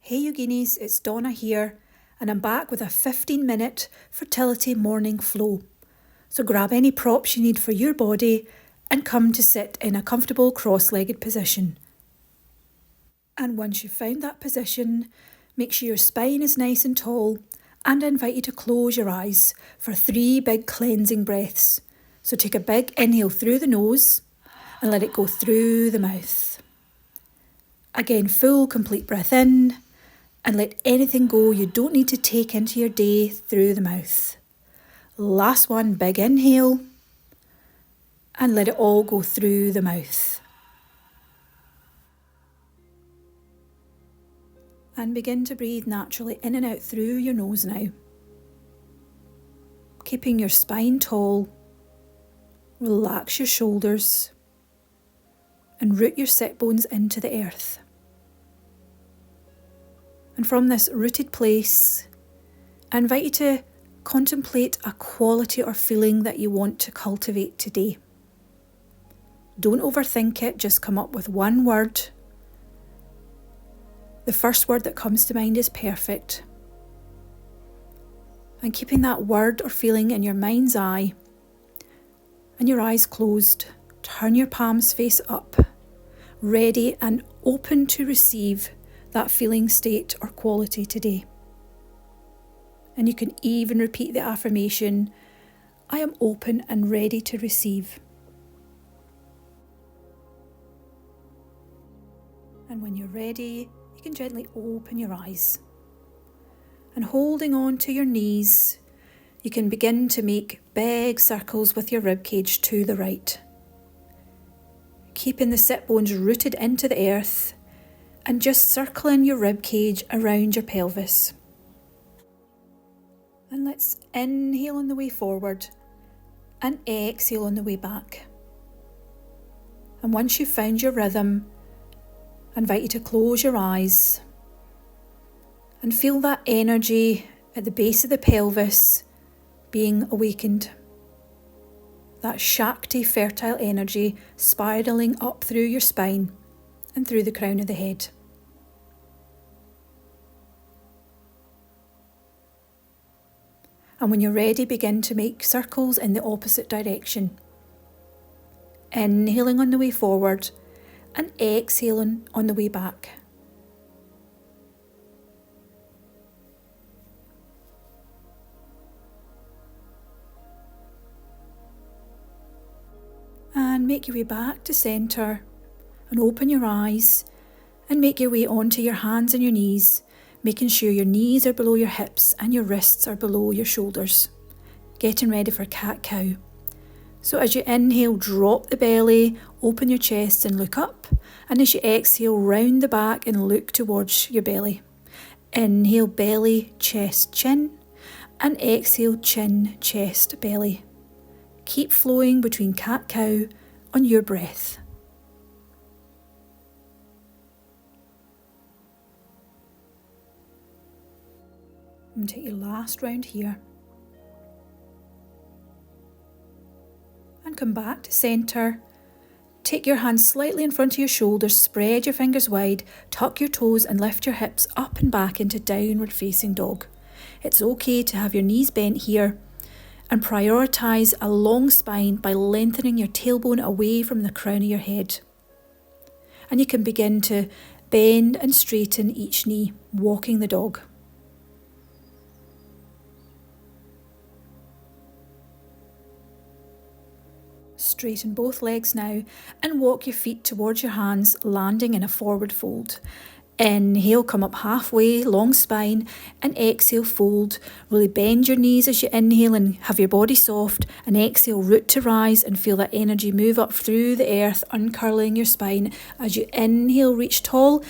Hey Yoginis, it's Donna here, and I'm back with a 15-minute fertility morning flow. So grab any props you need for your body and come to sit in a comfortable cross-legged position. And once you've found that position, make sure your spine is nice and tall, and I invite you to close your eyes for 3 big cleansing breaths. So take a big inhale through the nose and let it go through the mouth. Again, full complete breath in. And let anything go you don't need to take into your day through the mouth. Last one, big inhale. And let it all go through the mouth. And begin to breathe naturally in and out through your nose now. Keeping your spine tall. Relax your shoulders. And root your sit bones into the earth. And from this rooted place, I invite you to contemplate a quality or feeling that you want to cultivate today. Don't overthink it, just come up with one word. The first word that comes to mind is perfect. And keeping that word or feeling in your mind's eye and your eyes closed, turn your palms face up, ready and open to receive that feeling, state or quality today. And you can even repeat the affirmation, I am open and ready to receive. And when you're ready, you can gently open your eyes. And holding on to your knees, you can begin to make big circles with your ribcage to the right. Keeping the sit bones rooted into the earth and just circling your ribcage around your pelvis. And let's inhale on the way forward and exhale on the way back. And once you've found your rhythm, I invite you to close your eyes and feel that energy at the base of the pelvis being awakened. That Shakti fertile energy spiralling up through your spine and through the crown of the head. And when you're ready, begin to make circles in the opposite direction. Inhaling on the way forward and exhaling on the way back. And make your way back to centre. And open your eyes and make your way onto your hands and your knees, making sure your knees are below your hips and your wrists are below your shoulders. Getting ready for cat-cow. So as you inhale, drop the belly, open your chest and look up. And as you exhale, round the back and look towards your belly. Inhale, belly, chest, chin. And exhale, chin, chest, belly. Keep flowing between cat-cow on your breath. And take your last round here. And come back to centre. Take your hands slightly in front of your shoulders, spread your fingers wide, tuck your toes and lift your hips up and back into downward facing dog. It's okay to have your knees bent here and prioritise a long spine by lengthening your tailbone away from the crown of your head. And you can begin to bend and straighten each knee, walking the dog. Straighten both legs now and walk your feet towards your hands, landing in a forward fold. Inhale, come up halfway, long spine, and exhale, fold. Really bend your knees as you inhale and have your body soft, and exhale, root to rise and feel that energy move up through the earth, uncurling your spine. As you inhale, reach tall,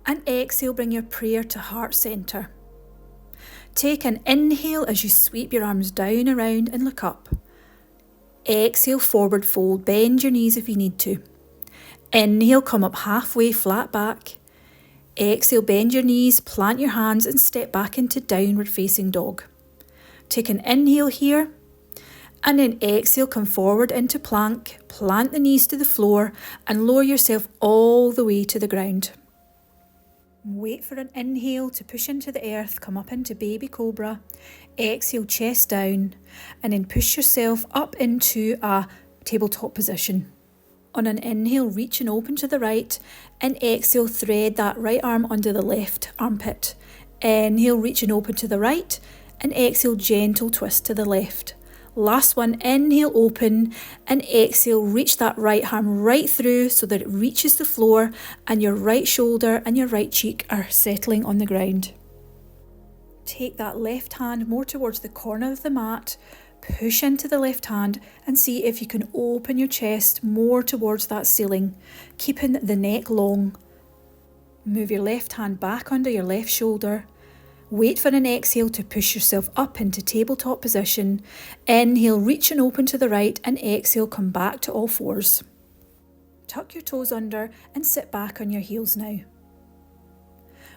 and exhale, bring your prayer to heart centre. Take an inhale as you sweep your arms down around and look up. Exhale, forward fold, bend your knees if you need to. Inhale, come up halfway, flat back. Exhale, bend your knees, plant your hands and step back into downward facing dog. Take an inhale here and then exhale, come forward into plank, plant the knees to the floor and lower yourself all the way to the ground. Wait for an inhale to push into the earth, come up into baby cobra. Exhale, chest down, and then push yourself up into a tabletop position. On an inhale, reach and open to the right, and exhale, thread that right arm under the left armpit. Inhale, reach and open to the right, and exhale, gentle twist to the left. Last one, inhale, open, and exhale, reach that right arm right through so that it reaches the floor and your right shoulder and your right cheek are settling on the ground. Take that left hand more towards the corner of the mat, push into the left hand and see if you can open your chest more towards that ceiling, keeping the neck long. Move your left hand back under your left shoulder. Wait for an exhale to push yourself up into tabletop position. Inhale, reach and open to the right, and exhale, come back to all fours. Tuck your toes under and sit back on your heels now.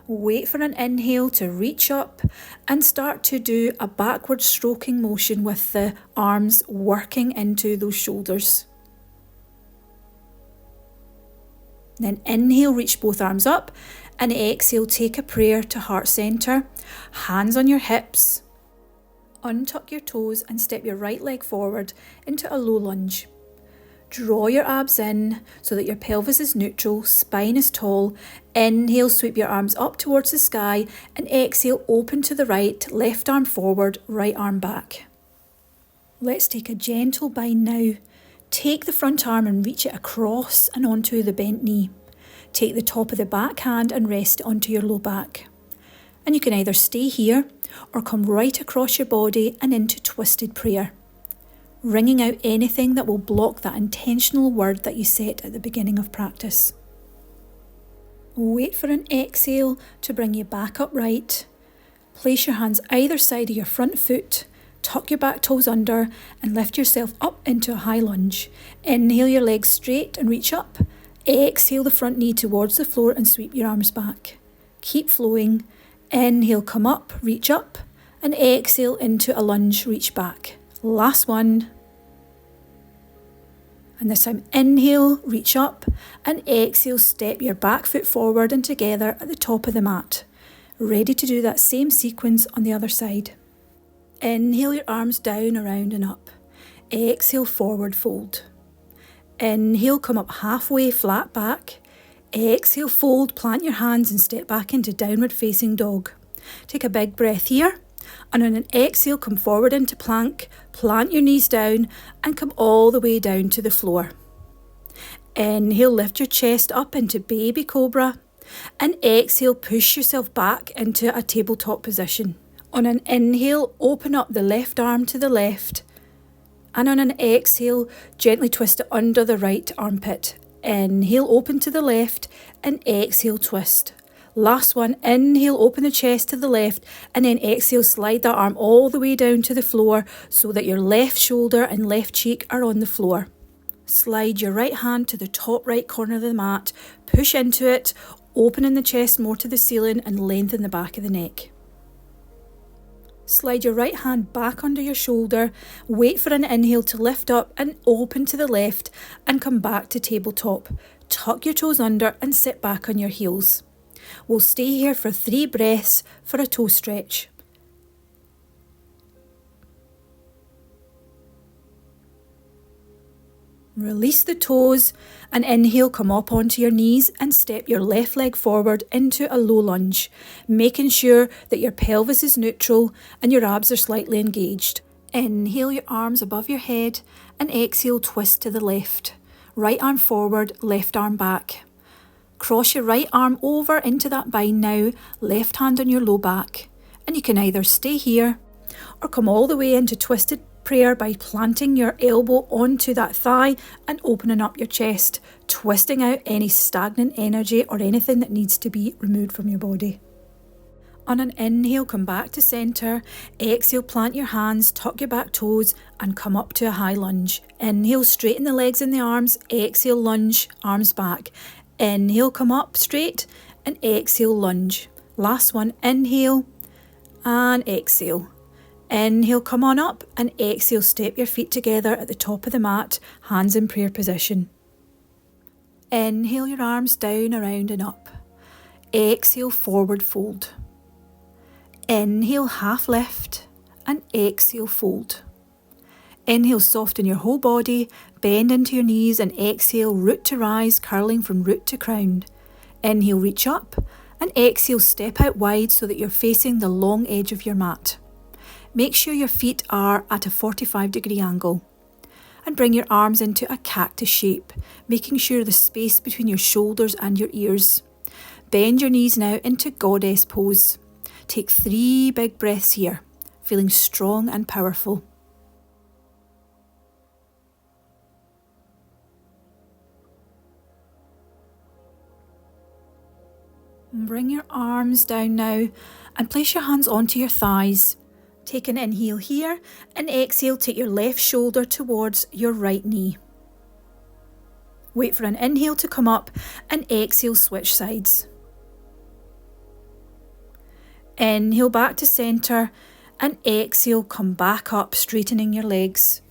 Wait for an inhale to reach up and start to do a backward stroking motion with the arms working into those shoulders. Then inhale, reach both arms up, and exhale, take a prayer to heart center. Hands on your hips. Untuck your toes and step your right leg forward into a low lunge. Draw your abs in so that your pelvis is neutral, spine is tall. Inhale, sweep your arms up towards the sky, and exhale, open to the right, left arm forward, right arm back. Let's take a gentle bind now. Take the front arm and reach it across and onto the bent knee. Take the top of the back hand and rest it onto your low back. And you can either stay here or come right across your body and into twisted prayer, wringing out anything that will block that intentional word that you set at the beginning of practice. Wait for an exhale to bring you back upright. Place your hands either side of your front foot, tuck your back toes under and lift yourself up into a high lunge. Inhale your legs straight and reach up. Exhale the front knee towards the floor and sweep your arms back. Keep flowing. Inhale, come up, reach up, and exhale into a lunge, reach back. Last one. And this time, inhale, reach up, and exhale, step your back foot forward and together at the top of the mat. Ready to do that same sequence on the other side. Inhale your arms down, around and up. Exhale, forward fold. Inhale, come up halfway, flat back. Exhale, fold, plant your hands and step back into downward facing dog. Take a big breath here. And on an exhale, come forward into plank, plant your knees down and come all the way down to the floor. Inhale, lift your chest up into baby cobra. And exhale, push yourself back into a tabletop position. On an inhale, open up the left arm to the left. And on an exhale, gently twist it under the right armpit. Inhale, open to the left, and exhale, twist. Last one, inhale, open the chest to the left, and then exhale, slide that arm all the way down to the floor so that your left shoulder and left cheek are on the floor. Slide your right hand to the top right corner of the mat, push into it, opening the chest more to the ceiling and lengthen the back of the neck. Slide your right hand back under your shoulder, wait for an inhale to lift up and open to the left and come back to tabletop. Tuck your toes under and sit back on your heels. We'll stay here for 3 breaths for a toe stretch. Release the toes and inhale, come up onto your knees and step your left leg forward into a low lunge, making sure that your pelvis is neutral and your abs are slightly engaged. Inhale your arms above your head and exhale, twist to the left. Right arm forward, left arm back. Cross your right arm over into that bind now, left hand on your low back. And you can either stay here or come all the way into twisted prayer by planting your elbow onto that thigh and opening up your chest, twisting out any stagnant energy or anything that needs to be removed from your body. On an inhale, come back to centre. Exhale, plant your hands, tuck your back toes and come up to a high lunge. Inhale, straighten the legs and the arms. Exhale, lunge, arms back. Inhale, come up straight and exhale, lunge. Last one, inhale and exhale. Inhale, come on up and exhale, step your feet together at the top of the mat, hands in prayer position. Inhale your arms down, around and up. exhale, forward fold. Inhale, half lift, and exhale, fold. Inhale, soften your whole body, bend into your knees, and exhale, root to rise, curling from root to crown. Inhale, reach up, and exhale, step out wide so that you're facing the long edge of your mat. Make sure your feet are at a 45-degree angle. And bring your arms into a cactus shape, making sure the space between your shoulders and your ears. Bend your knees now into goddess pose. Take 3 big breaths here, feeling strong and powerful. Bring your arms down now and place your hands onto your thighs. Take an inhale here and exhale, take your left shoulder towards your right knee. Wait for an inhale to come up and exhale, switch sides. Inhale back to centre and exhale, come back up, straightening your legs.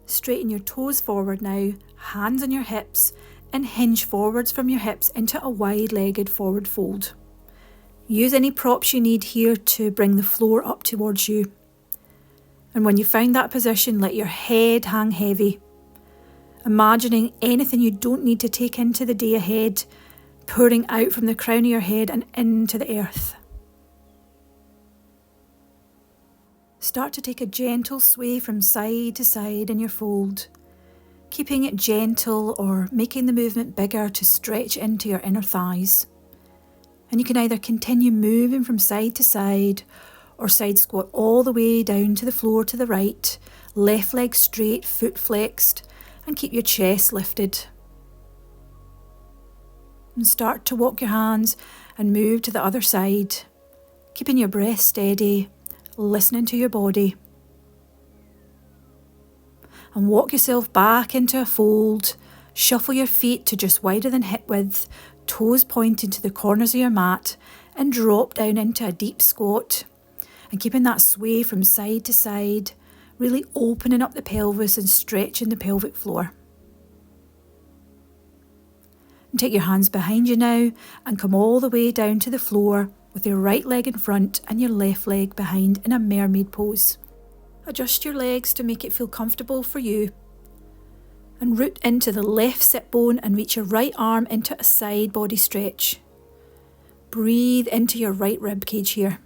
Straighten your toes forward now, hands on your hips, and hinge forwards from your hips into a wide-legged forward fold. Use any props you need here to bring the floor up towards you. And when you find that position, let your head hang heavy. Imagining anything you don't need to take into the day ahead, pouring out from the crown of your head and into the earth. Start to take a gentle sway from side to side in your fold, keeping it gentle or making the movement bigger to stretch into your inner thighs. And you can either continue moving from side to side or side squat all the way down to the floor to the right, left leg straight, foot flexed, and keep your chest lifted. And start to walk your hands and move to the other side, keeping your breath steady, listening to your body. And walk yourself back into a fold, shuffle your feet to just wider than hip width, toes pointing to the corners of your mat, and drop down into a deep squat. And keeping that sway from side to side, really opening up the pelvis and stretching the pelvic floor. And take your hands behind you now and come all the way down to the floor with your right leg in front and your left leg behind in a mermaid pose. Adjust your legs to make it feel comfortable for you. And root into the left sit bone and reach your right arm into a side body stretch. Breathe into your right rib cage here.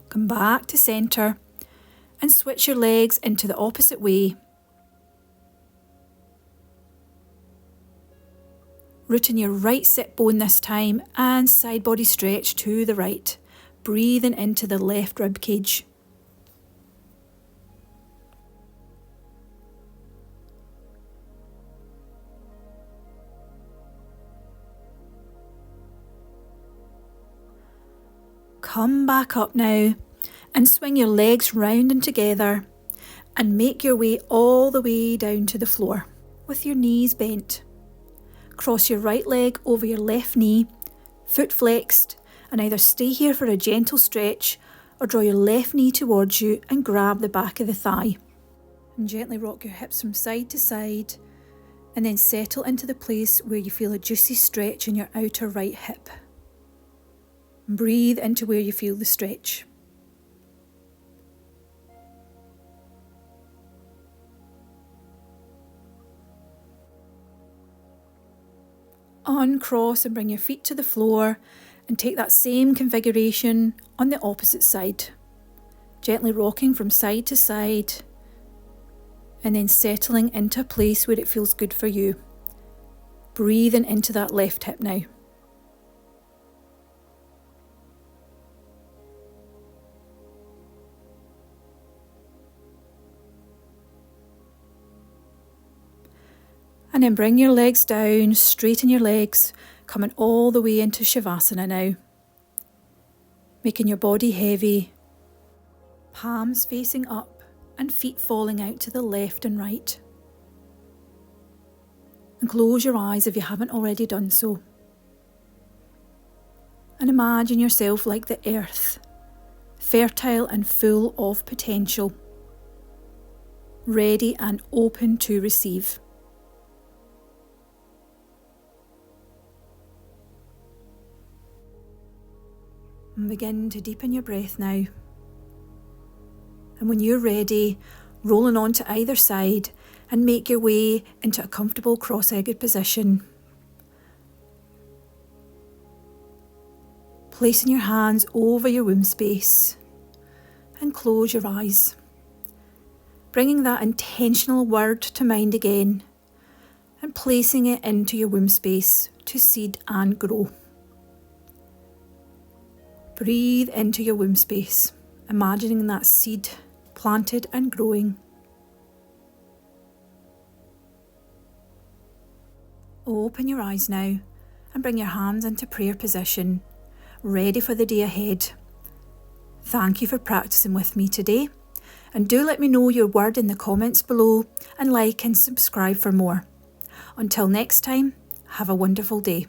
Come back to centre and switch your legs into the opposite way. Root in your right sit bone this time and side body stretch to the right, breathing into the left rib cage. Come back up now and swing your legs round and together and make your way all the way down to the floor with your knees bent. Cross your right leg over your left knee, foot flexed, and either stay here for a gentle stretch or draw your left knee towards you and grab the back of the thigh. And gently rock your hips from side to side and then settle into the place where you feel a juicy stretch in your outer right hip. Breathe into where you feel the stretch. Uncross and bring your feet to the floor and take that same configuration on the opposite side. Gently rocking from side to side and then settling into a place where it feels good for you. Breathing into that left hip now. And then bring your legs down, straighten your legs, coming all the way into Shavasana now. Making your body heavy, palms facing up and feet falling out to the left and right. And close your eyes if you haven't already done so. And imagine yourself like the earth, fertile and full of potential, ready and open to receive. And begin to deepen your breath now. And when you're ready, rolling on to either side and make your way into a comfortable cross-legged position. Placing your hands over your womb space and close your eyes. Bringing that intentional word to mind again and placing it into your womb space to seed and grow. Breathe into your womb space, imagining that seed planted and growing. Open your eyes now and bring your hands into prayer position, ready for the day ahead. Thank you for practicing with me today, and do let me know your word in the comments below and like and subscribe for more. Until next time, have a wonderful day.